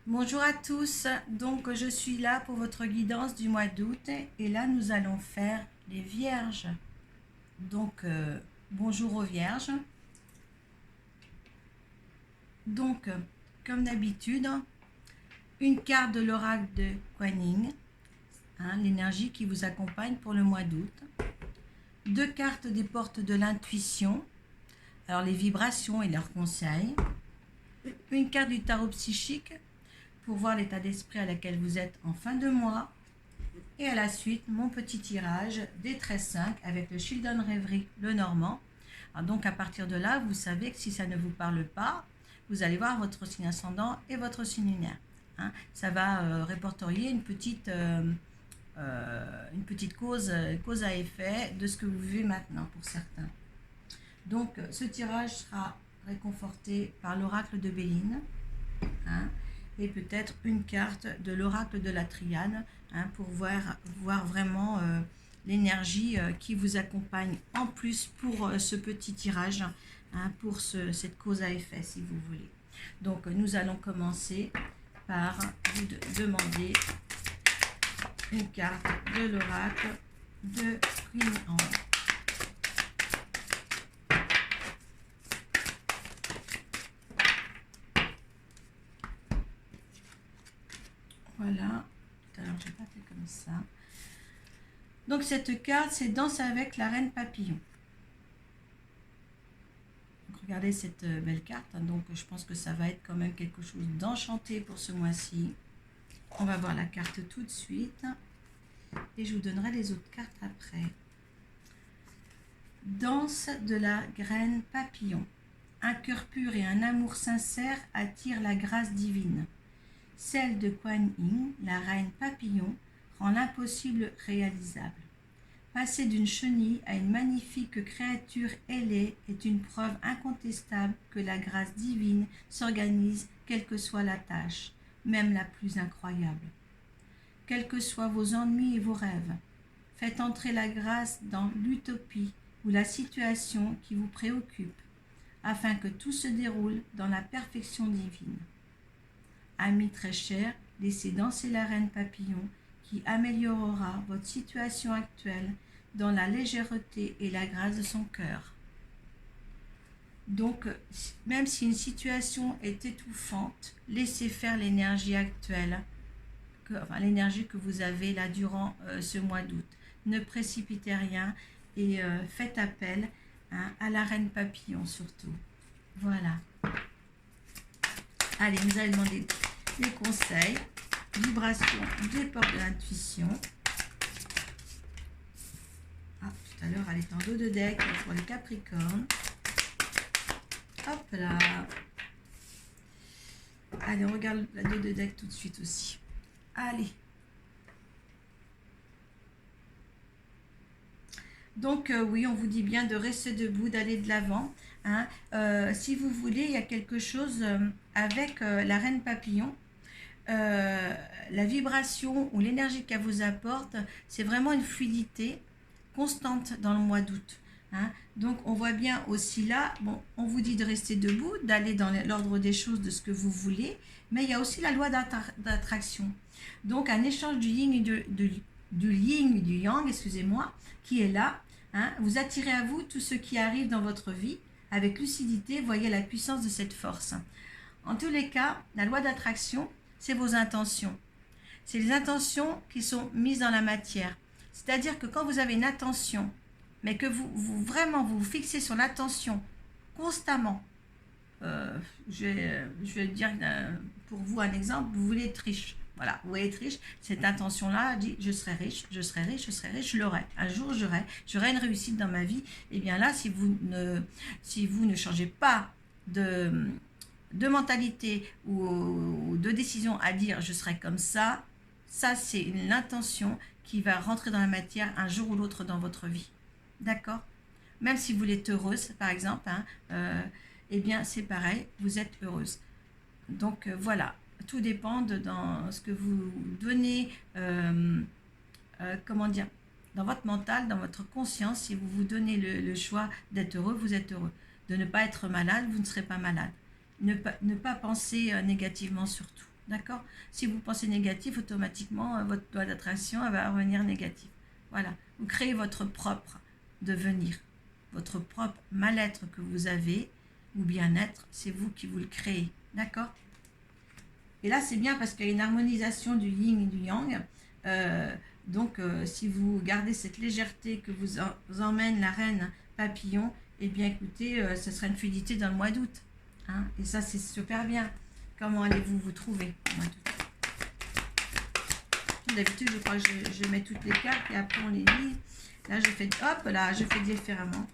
Bonjour à tous, donc je suis là pour votre guidance du mois d'août et là nous allons faire les vierges. Donc bonjour aux vierges. Donc comme d'habitude, une carte de l'oracle de Kuan Yin, l'énergie qui vous accompagne pour le mois d'août. Deux cartes des portes de l'intuition, alors les vibrations et leurs conseils. Une carte du tarot psychique pour voir l'état d'esprit à laquelle vous êtes en fin de mois. Et à la suite, mon petit tirage des 13-5 avec le Children Rêverie, le Normand. Alors donc à partir de là, vous savez que si ça ne vous parle pas, vous allez voir votre signe ascendant et votre signe lunaire. Ça va répertorier une petite cause à effet de ce que vous vivez maintenant pour certains. Donc ce tirage sera réconforté par l'oracle de Béline. Et peut-être une carte de l'oracle de la Triade pour voir vraiment l'énergie qui vous accompagne en plus pour ce petit tirage, pour cette cause à effet si vous voulez. Donc nous allons commencer par vous demander une carte de l'oracle de Queen Anne. Voilà, tout à l'heure je n'ai pas fait comme ça. Donc cette carte, c'est Danse avec la reine papillon. Donc, regardez cette belle carte, donc je pense que ça va être quand même quelque chose d'enchanté pour ce mois-ci. On va voir la carte tout de suite et je vous donnerai les autres cartes après. Danse de la graine papillon. Un cœur pur et un amour sincère attirent la grâce divine. Celle de Kuan Yin, la reine papillon, rend l'impossible réalisable. Passer d'une chenille à une magnifique créature ailée est une preuve incontestable que la grâce divine s'organise quelle que soit la tâche, même la plus incroyable. Quels que soient vos ennuis et vos rêves, faites entrer la grâce dans l'utopie ou la situation qui vous préoccupe, afin que tout se déroule dans la perfection divine. Amis très chers, laissez danser la reine papillon qui améliorera votre situation actuelle dans la légèreté et la grâce de son cœur. Donc, même si une situation est étouffante, laissez faire l'énergie actuelle, l'énergie que vous avez là durant ce mois d'août. Ne précipitez rien et faites appel à la reine papillon surtout. Voilà. Allez, nous allons demander les conseils, vibrations des portes de l'intuition. Tout à l'heure, elle est en dos de deck pour les Capricornes. Hop là. Allez, on regarde la dos de deck tout de suite aussi. Allez. Donc oui, on vous dit bien de rester debout, d'aller de l'avant. Si vous voulez, il y a quelque chose avec la reine papillon. La vibration ou l'énergie qu'elle vous apporte, c'est vraiment une fluidité constante dans le mois d'août. Donc on voit bien aussi là, bon, on vous dit de rester debout, d'aller dans l'ordre des choses de ce que vous voulez, mais il y a aussi la loi d'attraction. Donc un échange du yin et du yin et du yang, excusez-moi, qui est là. Vous attirez à vous tout ce qui arrive dans votre vie avec lucidité, voyez la puissance de cette force. En tous les cas, la loi d'attraction, c'est vos intentions. C'est les intentions qui sont mises dans la matière. C'est-à-dire que quand vous avez une intention, mais que vous vraiment vous fixez sur l'attention constamment, je vais dire pour vous un exemple, vous voulez être riche. Voilà, vous voulez être riche, cette intention-là dit je serai riche, je serai riche, je serai riche, je l'aurai. Un jour j'aurai une réussite dans ma vie. Et bien là, si vous ne changez pas de mentalité ou de décision à dire je serai comme ça c'est une intention qui va rentrer dans la matière un jour ou l'autre dans votre vie. D'accord? Même si vous êtes heureuse, par exemple, eh bien c'est pareil, vous êtes heureuse. Donc voilà, tout dépend dans ce que vous donnez, comment dire, dans votre mental, dans votre conscience. Si vous vous donnez le choix d'être heureux, vous êtes heureux. De ne pas être malade, vous ne serez pas malade. Ne pas penser négativement surtout. D'accord? Si vous pensez négatif, automatiquement, votre loi d'attraction va revenir négative. Voilà. Vous créez votre propre devenir, votre propre mal-être que vous avez, ou bien-être, c'est vous qui vous le créez. D'accord? Et là, c'est bien parce qu'il y a une harmonisation du yin et du yang. Donc, si vous gardez cette légèreté que vous emmène la reine papillon, eh bien, écoutez, ce sera une fluidité dans le mois d'août. Hein, et ça, c'est super bien. Comment allez-vous vous trouver au mois d'août? D'habitude, je crois que je mets toutes les cartes et après, on les lit. Là, je fais, hop, là, je fais différemment.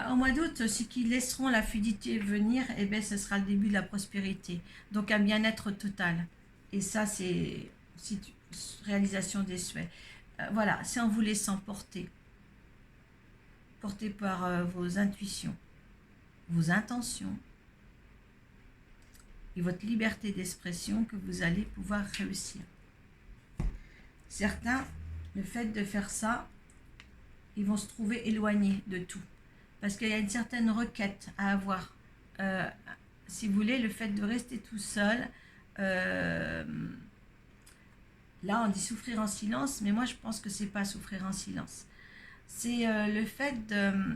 Au mois d'août, ceux qui laisseront la fluidité venir, eh bien, ce sera le début de la prospérité. Donc, un bien-être total. Et ça, c'est réalisation des souhaits. Voilà, c'est en vous laissant porter. Porté par vos intuitions, vos intentions et votre liberté d'expression que vous allez pouvoir réussir. Certains, le fait de faire ça, ils vont se trouver éloignés de tout. Parce qu'il y a une certaine requête à avoir. Si vous voulez, le fait de rester tout seul, là on dit souffrir en silence, mais moi je pense que c'est pas souffrir en silence. C'est le fait de,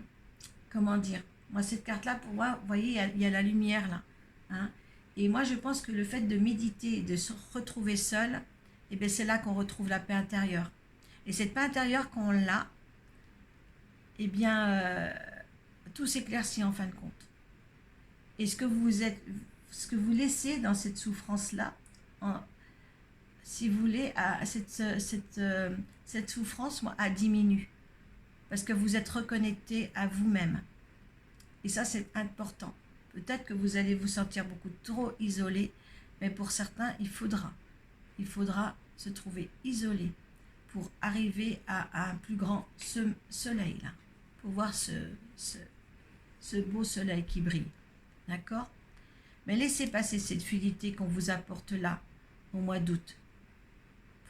comment dire, moi cette carte-là, pour moi, vous voyez, il y a la lumière là. Hein, et moi je pense que le fait de méditer, de se retrouver seul, eh bien, c'est là qu'on retrouve la paix intérieure. Et cette paix intérieure, quand on l'a, eh bien, tout s'éclaircit en fin de compte. Et ce que vous laissez dans cette souffrance-là, si vous voulez, cette souffrance, moi, elle diminue. Parce que vous êtes reconnecté à vous-même. Et ça, c'est important. Peut-être que vous allez vous sentir beaucoup trop isolé, mais pour certains, il faudra se trouver isolé pour arriver à un plus grand soleil, là, pour voir ce beau soleil qui brille. D'accord? Mais laissez passer cette fluidité qu'on vous apporte là, au mois d'août,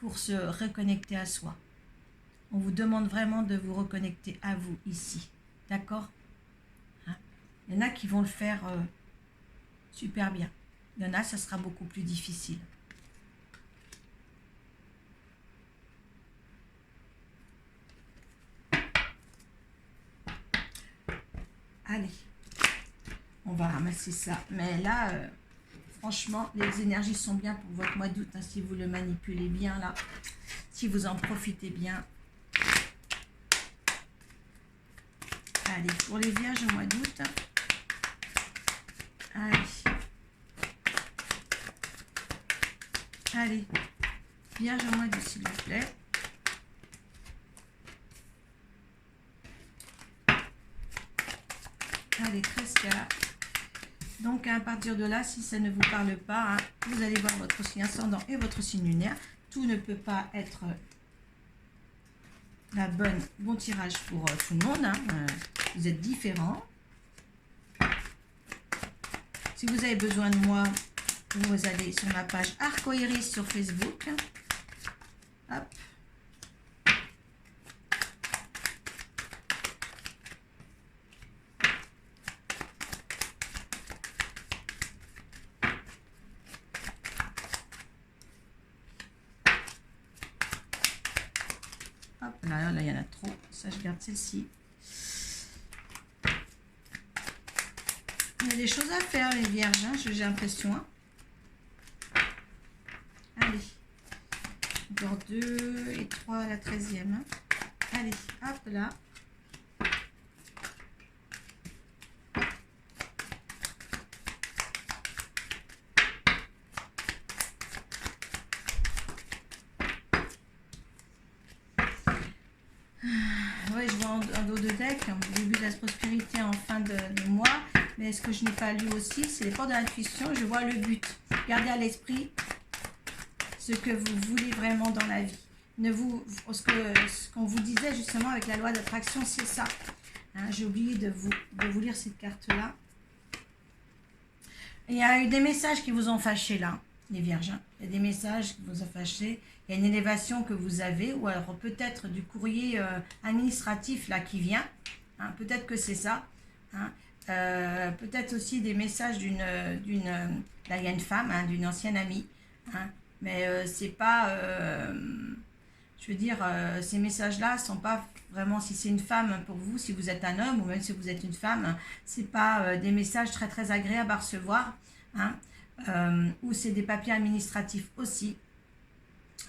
pour se reconnecter à soi. On vous demande vraiment de vous reconnecter à vous ici. D'accord? Hein? Il y en a qui vont le faire super bien. Il y en a, ça sera beaucoup plus difficile. Allez, on va ramasser ça. Mais là, franchement, les énergies sont bien pour votre mois d'août. Hein, si vous le manipulez bien, là, si vous en profitez bien. Allez, pour les vierges au mois d'août. Allez. Allez, vierge au mois d'août, s'il vous plaît. Allez, 13 cartes. Donc, à partir de là, si ça ne vous parle pas, hein, vous allez voir votre signe ascendant et votre signe lunaire. Tout ne peut pas être bon tirage pour tout le monde. Hein. Vous êtes différents. Si vous avez besoin de moi, vous allez sur ma page Arcoiris sur Facebook. Hop. Hop, là, il y en a trop. Ça, je garde celle-ci. Il y a des choses à faire, les vierges, hein, j'ai l'impression. Hein. Allez. Encore 2 et 3 à la 13e. Hein. Allez, hop là. Ouais, je vois un dos de deck, au début de la prospérité en fin de mois. Mais ce que je n'ai pas lu aussi, c'est les portes de l'intuition. Je vois le but. Gardez à l'esprit ce que vous voulez vraiment dans la vie. Ce qu'on vous disait justement avec la loi d'attraction, c'est ça. Hein, j'ai oublié de vous lire cette carte-là. Il y a eu des messages qui vous ont fâché là, les vierges. Hein. Il y a des messages qui vous ont fâché. Il y a une élévation que vous avez, ou alors peut-être du courrier administratif là qui vient. Hein, peut-être que c'est ça. Hein. Peut-être aussi des messages d'une Là, il y a une femme, hein, d'une ancienne amie. Hein, mais c'est pas... je veux dire, ces messages-là sont pas vraiment, si c'est une femme pour vous, si vous êtes un homme, ou même si vous êtes une femme, c'est pas des messages très très agréables à recevoir. Hein, ou c'est des papiers administratifs aussi.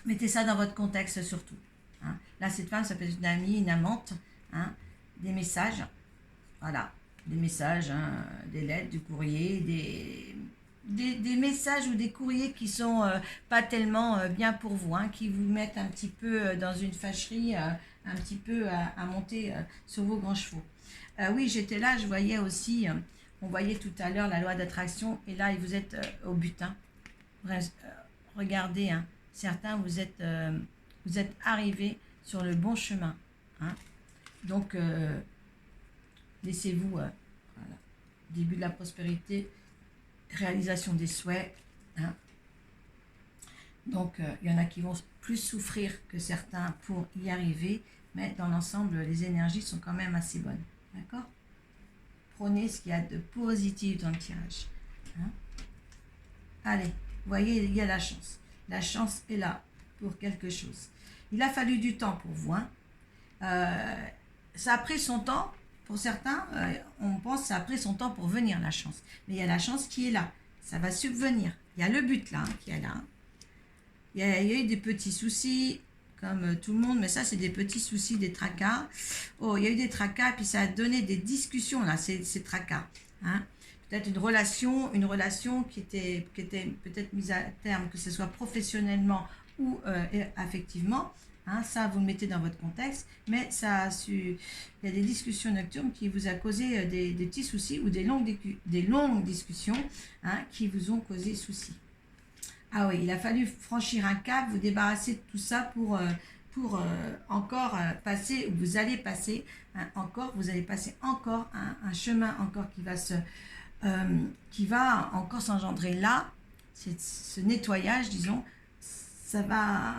Mettez ça dans votre contexte surtout. Hein. Là, cette femme, ça peut être une amie, une amante, hein, des messages, voilà, des messages, hein, des lettres, du courrier, des messages ou des courriers qui sont pas tellement bien pour vous, hein, qui vous mettent un petit peu dans une fâcherie, un petit peu à monter sur vos grands chevaux. Oui, j'étais là, je voyais aussi, on voyait tout à l'heure la loi d'attraction, et là, vous êtes au butin. Regardez, hein, certains, vous êtes arrivés sur le bon chemin. Hein. Donc, laissez-vous, voilà, début de la prospérité, réalisation des souhaits. Hein. Donc, il y en a qui vont plus souffrir que certains pour y arriver, mais dans l'ensemble, les énergies sont quand même assez bonnes. D'accord? Prenez ce qu'il y a de positif dans le tirage. Hein. Allez, vous voyez, il y a la chance. La chance est là pour quelque chose. Il a fallu du temps pour vous. Hein. Ça a pris son temps. Pour certains, on pense que ça a pris son temps pour venir, la chance. Mais il y a la chance qui est là. Ça va subvenir. Il y a le but là, hein, qui est là. Il y a eu des petits soucis, comme tout le monde, mais ça, c'est des petits soucis, des tracas. Oh, il y a eu des tracas, puis ça a donné des discussions, là, ces tracas. Hein. Peut-être une relation qui était peut-être mise à terme, que ce soit professionnellement ou affectivement. Hein, ça, vous le mettez dans votre contexte, mais il y a des discussions nocturnes qui vous a causé des petits soucis ou des longues discussions, hein, qui vous ont causé soucis. Ah oui, il a fallu franchir un cap, vous débarrasser de tout ça pour encore passer, vous allez passer encore un chemin encore qui va encore s'engendrer là, ce nettoyage, disons, ça va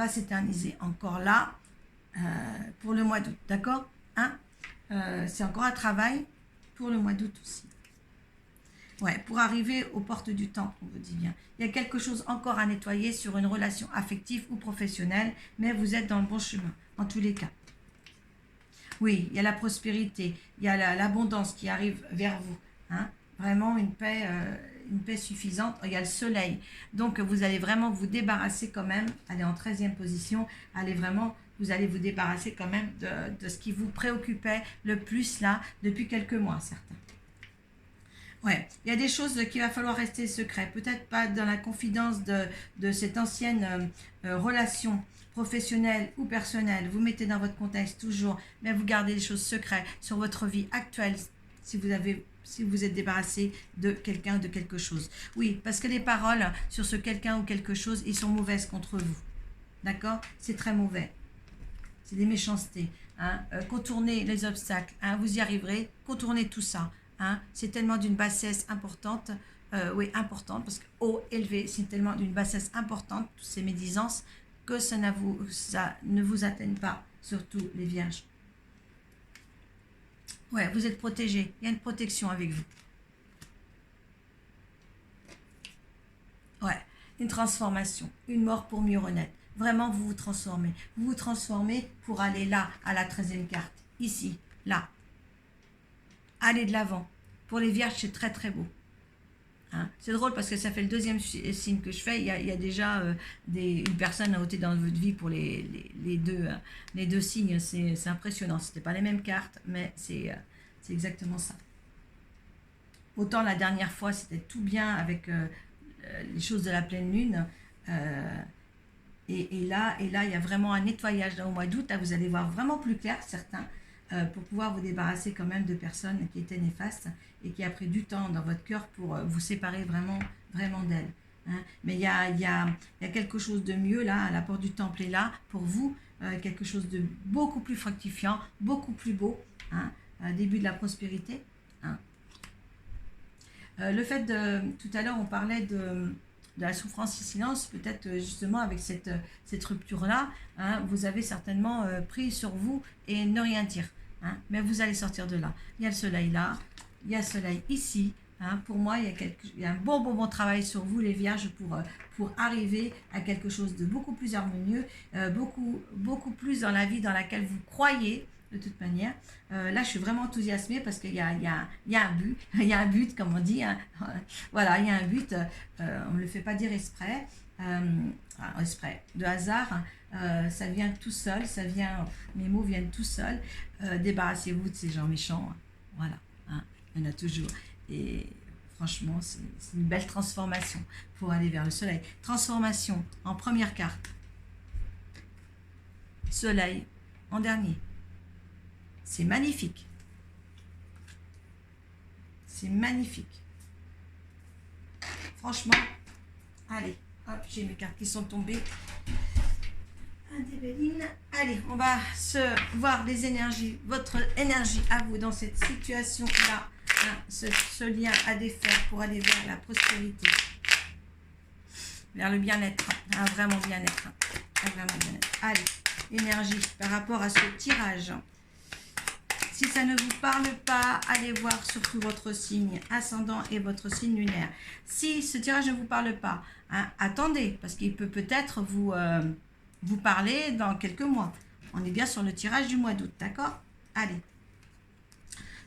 s'éterniser encore là pour le mois d'août, d'accord, hein. C'est encore un travail pour le mois d'août aussi. Ouais, pour arriver aux portes du temps, on vous dit bien. Il y a quelque chose encore à nettoyer sur une relation affective ou professionnelle, mais vous êtes dans le bon chemin, en tous les cas. Oui, il y a la prospérité, il y a l'abondance qui arrive vers vous. Hein. Vraiment une paix suffisante. Il y a le soleil. Donc, vous allez vraiment vous débarrasser quand même. Allez en 13e position. Vous allez vous débarrasser quand même de ce qui vous préoccupait le plus là, depuis quelques mois, certains. Ouais, il y a des choses qu'il va falloir rester secret. Peut-être pas dans la confidence de cette ancienne relation professionnelle ou personnelle. Vous mettez dans votre contexte toujours, mais vous gardez les choses secrètes sur votre vie actuelle si vous êtes débarrassé de quelqu'un ou de quelque chose. Oui, parce que les paroles sur ce quelqu'un ou quelque chose, ils sont mauvaises contre vous. D'accord? C'est très mauvais. C'est des méchancetés. Hein? Contournez les obstacles. Hein? Vous y arriverez. Contournez tout ça. Hein, c'est tellement d'une bassesse importante, importante, parce que haut, élevé, c'est tellement d'une bassesse importante, toutes ces médisances, que ça ne vous atteigne pas, surtout les vierges. Ouais, vous êtes protégés, il y a une protection avec vous. Ouais, une transformation, une mort pour mieux renaître. Vraiment, vous vous transformez. Vous vous transformez pour aller là, à la 13e carte, ici, là. Allez de l'avant. Pour les vierges, c'est très très beau. Hein, c'est drôle parce que ça fait le deuxième signe que je fais. Il y a déjà une personne à ôter dans votre vie pour les deux signes. C'est impressionnant. Ce n'était pas les mêmes cartes, mais c'est exactement ça. Autant la dernière fois, c'était tout bien avec les choses de la pleine lune. Et là, il y a vraiment un nettoyage là, au mois d'août. Là, vous allez voir vraiment plus clair, certains. Pour pouvoir vous débarrasser quand même de personnes qui étaient néfastes et qui a pris du temps dans votre cœur pour vous séparer vraiment d'elles. Hein. Mais il y a quelque chose de mieux là, la porte du temple est là pour vous, quelque chose de beaucoup plus fructifiant, beaucoup plus beau, hein, début de la prospérité. Hein. Le fait tout à l'heure on parlait de la souffrance et silence, peut-être justement avec cette rupture-là, hein, vous avez certainement pris sur vous et ne rien dire. Hein, mais vous allez sortir de là. Il y a le soleil là, il y a le soleil ici, Hein, pour moi, il y a un bon travail sur vous, les vierges, pour arriver à quelque chose de beaucoup plus harmonieux, beaucoup plus dans la vie dans laquelle vous croyez, de toute manière. Là, je suis vraiment enthousiasmée parce qu'il y a un but, il y a un but, comme on dit. Hein. Voilà, il y a un but, on ne le fait pas dire exprès, de hasard. Ça vient tout seul, mes mots viennent tout seuls. Débarrassez-vous de ces gens méchants. Voilà, hein, il y en a toujours. Et franchement, c'est une belle transformation pour aller vers le soleil. Transformation en première carte. Soleil en dernier. C'est magnifique. C'est magnifique. Franchement, allez, hop, j'ai mes cartes qui sont tombées. Allez, on va se voir les énergies, votre énergie à vous dans cette situation-là. Hein, ce lien à défaire pour aller vers la prospérité, vers le bien-être, hein, vraiment bien-être. Hein, vraiment bien-être. Allez, énergie par rapport à ce tirage. Si ça ne vous parle pas, allez voir surtout votre signe ascendant et votre signe lunaire. Si ce tirage ne vous parle pas, hein, attendez, parce qu'il peut peut-être vous parler dans quelques mois. On est bien sur le tirage du mois d'août, d'accord? Allez.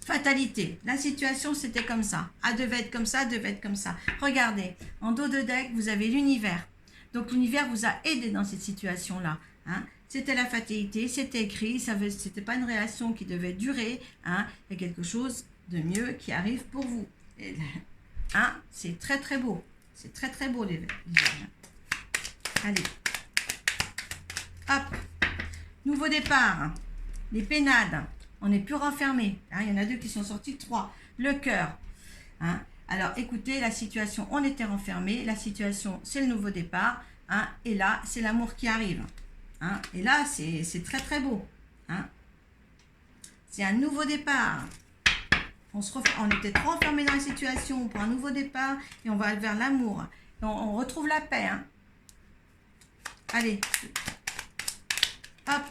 Fatalité. La situation, c'était comme ça. Elle devait être comme ça, elle devait être comme ça. Regardez, en dos de deck, vous avez l'univers. Donc, l'univers vous a aidé dans cette situation-là. Hein. C'était la fatalité, c'était écrit, c'était pas une relation qui devait durer. Hein. Il y a quelque chose de mieux qui arrive pour vous. Hein. C'est très, très beau. C'est très, très beau, les vierges. Allez. Hop. Nouveau départ. Les pénades. On n'est plus renfermé. Hein, il y en a 2 qui sont sortis, 3. Le cœur. Hein. Alors, écoutez, la situation, on était renfermé. La situation, c'est le nouveau départ. Hein, et là, c'est l'amour qui arrive. Hein, et là, c'est très, très beau. Hein. C'est un nouveau départ. On était trop enfermé dans la situation pour un nouveau départ. Et on va vers l'amour. On retrouve la paix. Hein. Allez. Hop.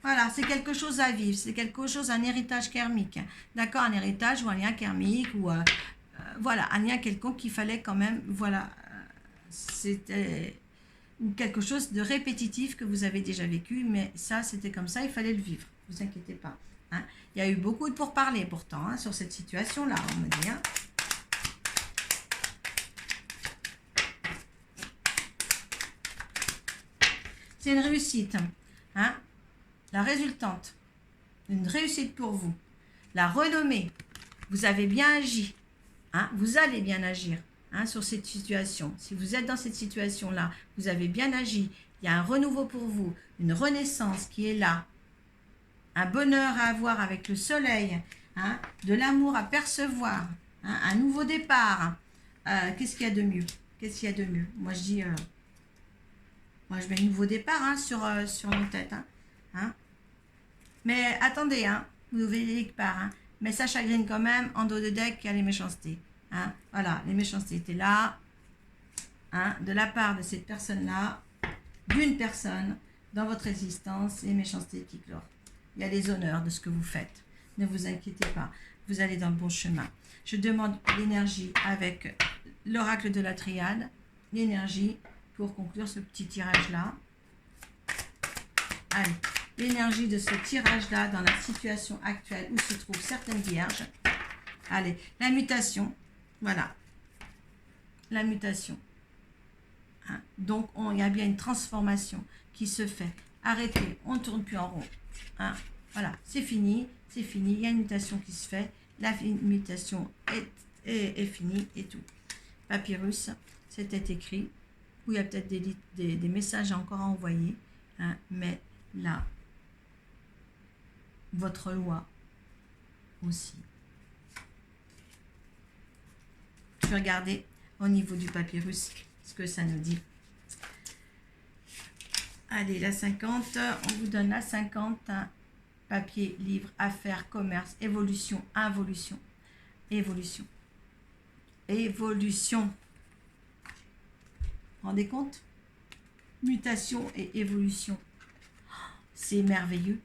Voilà, c'est quelque chose à vivre, c'est quelque chose, un héritage karmique. D'accord, un héritage ou un lien karmique ou voilà, un lien quelconque qu'il fallait quand même, voilà, c'était quelque chose de répétitif que vous avez déjà vécu, mais ça, c'était comme ça, il fallait le vivre, ne vous inquiétez pas. Hein. Il y a eu beaucoup de pourparlers pourtant hein, sur cette situation-là, on me dit. Hein. C'est une réussite. Hein. La résultante, une réussite pour vous. La renommée, vous avez bien agi. Hein, vous allez bien agir hein, sur cette situation. Si vous êtes dans cette situation-là, vous avez bien agi. Il y a un renouveau pour vous, une renaissance qui est là. Un bonheur à avoir avec le soleil, hein, de l'amour à percevoir, hein, un nouveau départ. Qu'est-ce qu'il y a de mieux? Qu'est-ce qu'il y a de mieux? Moi, je dis... moi, je mets un nouveau départ hein, sur nos têtes. Hein. Mais attendez, hein, vous verrez quelque part. Hein, mais ça chagrine quand même en dos de deck qu'il y a les méchancetés. Hein, voilà, les méchancetés étaient là. Hein, de la part de cette personne-là, d'une personne, dans votre existence, les méchancetés qui clorent. Il y a les honneurs de ce que vous faites. Ne vous inquiétez pas, vous allez dans le bon chemin. Je demande l'énergie avec l'oracle de la triade, l'énergie pour conclure ce petit tirage-là. Allez, l'énergie de ce tirage-là dans la situation actuelle où se trouvent certaines vierges. Allez, la mutation, voilà, la mutation. Hein, donc, il y a bien une transformation qui se fait. Arrêtez, on ne tourne plus en rond. Hein, voilà, c'est fini, il y a une mutation qui se fait. La mutation est finie et tout. Papyrus, c'était écrit. Où il y a peut-être des messages encore à envoyer. Hein, mais là, votre loi aussi. Je vais regarder au niveau du papyrus ce que ça nous dit. Allez, la 50, on vous donne la 50. Hein, papier, livre, affaires, commerce, évolution, involution, évolution. Évolution. Vous vous rendez compte? Mutation et évolution. C'est merveilleux.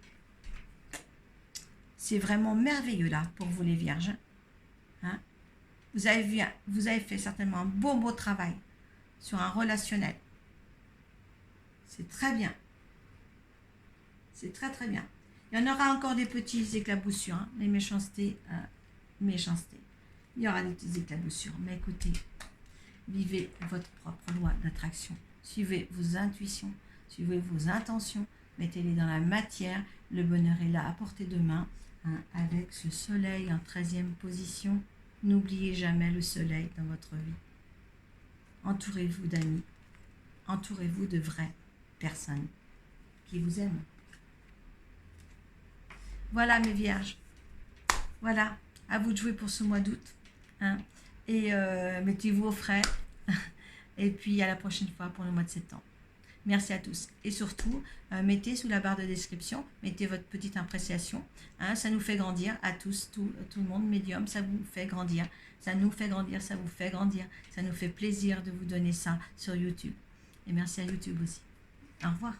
C'est vraiment merveilleux là pour vous les vierges. Hein? vous avez fait certainement un beau travail sur un relationnel. C'est très bien. C'est très bien. Il y en aura encore des petits éclaboussures, hein, les méchancetés, méchanceté. Il y aura des petites éclaboussures, mais écoutez, vivez votre propre loi d'attraction. Suivez vos intuitions, suivez vos intentions, mettez-les dans la matière. Le bonheur est là à portée de main, hein, avec ce soleil en 13e position. N'oubliez jamais le soleil dans votre vie. Entourez-vous d'amis, entourez-vous de vraies personnes qui vous aiment. Voilà mes vierges, voilà, à vous de jouer pour ce mois d'août, hein, et mettez-vous au frais, et puis à la prochaine fois pour le mois de septembre. Merci à tous, et surtout, mettez sous la barre de description, mettez votre petite appréciation, hein, ça nous fait grandir à tous, tout le monde, médium, ça vous fait grandir, ça nous fait grandir, ça vous fait grandir, ça nous fait plaisir de vous donner ça sur YouTube, et merci à YouTube aussi. Au revoir.